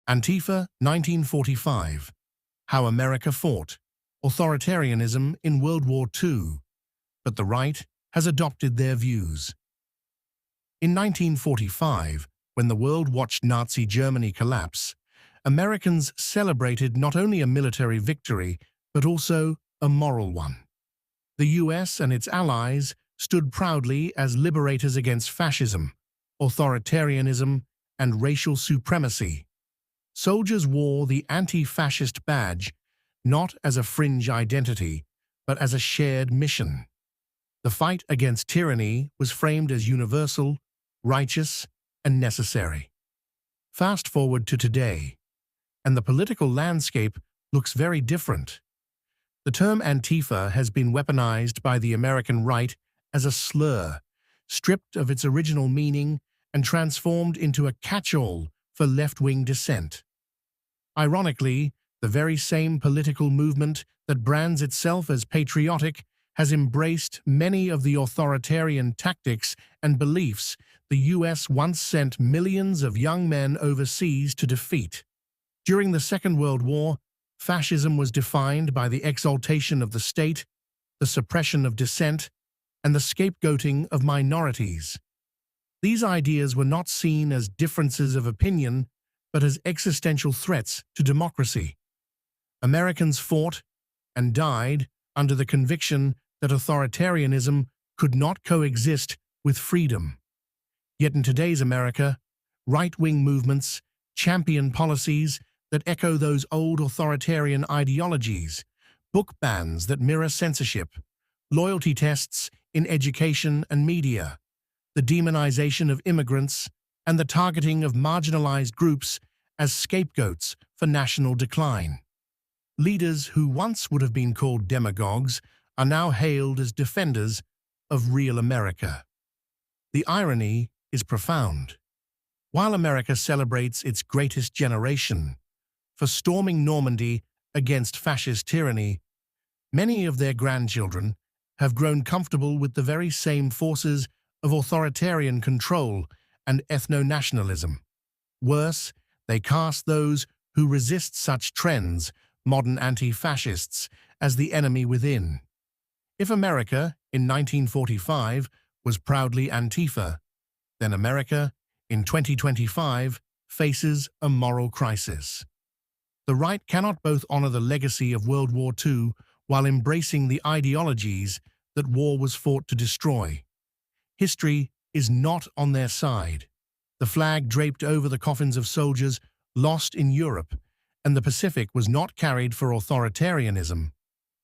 Antifa, 1945. How America Fought Authoritarianism in World War II, but the right has adopted their views. In 1945, when the world watched Nazi Germany collapse, Americans celebrated not only a military victory, but also a moral one. The US and its allies stood proudly as liberators against fascism, authoritarianism, and racial supremacy. Soldiers wore the anti-fascist badge not as a fringe identity, but as a shared mission. The fight against tyranny was framed as universal, righteous, and necessary. Fast forward to today, and the political landscape looks very different. The term Antifa has been weaponized by the American right as a slur, stripped of its original meaning and transformed into a catch-all for left-wing dissent. Ironically, the very same political movement that brands itself as patriotic has embraced many of the authoritarian tactics and beliefs the US once sent millions of young men overseas to defeat. During the Second World War, fascism was defined by the exaltation of the state, the suppression of dissent, and the scapegoating of minorities. These ideas were not seen as differences of opinion, but as existential threats to democracy. Americans fought and died under the conviction that authoritarianism could not coexist with freedom. Yet in today's America, right-wing movements champion policies that echo those old authoritarian ideologies, book bans that mirror censorship, loyalty tests in education and media, the demonization of immigrants, and the targeting of marginalized groups as scapegoats for national decline. Leaders who once would have been called demagogues are now hailed as defenders of real America. The irony is profound. While America celebrates its greatest generation for storming Normandy against fascist tyranny, many of their grandchildren have grown comfortable with the very same forces of authoritarian control and ethno-nationalism. Worse, they cast those who resist such trends, modern anti-fascists, as the enemy within. If America, in 1945, was proudly Antifa, then America, in 2025, faces a moral crisis. The right cannot both honor the legacy of World War II while embracing the ideologies that war was fought to destroy. History is not on their side. The flag draped over the coffins of soldiers lost in Europe, and the Pacific was not carried for authoritarianism.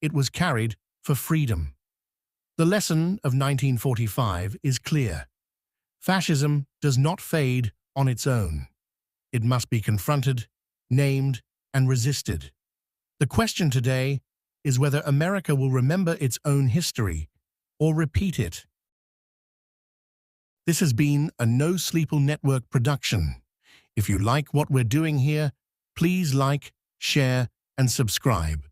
It was carried for freedom. The lesson of 1945 is clear. Fascism does not fade on its own. It must be confronted, named, and resisted. The question today is whether America will remember its own history or repeat it. This has been a No Sleeple Network production. If you like what we're doing here, please like, share, and subscribe.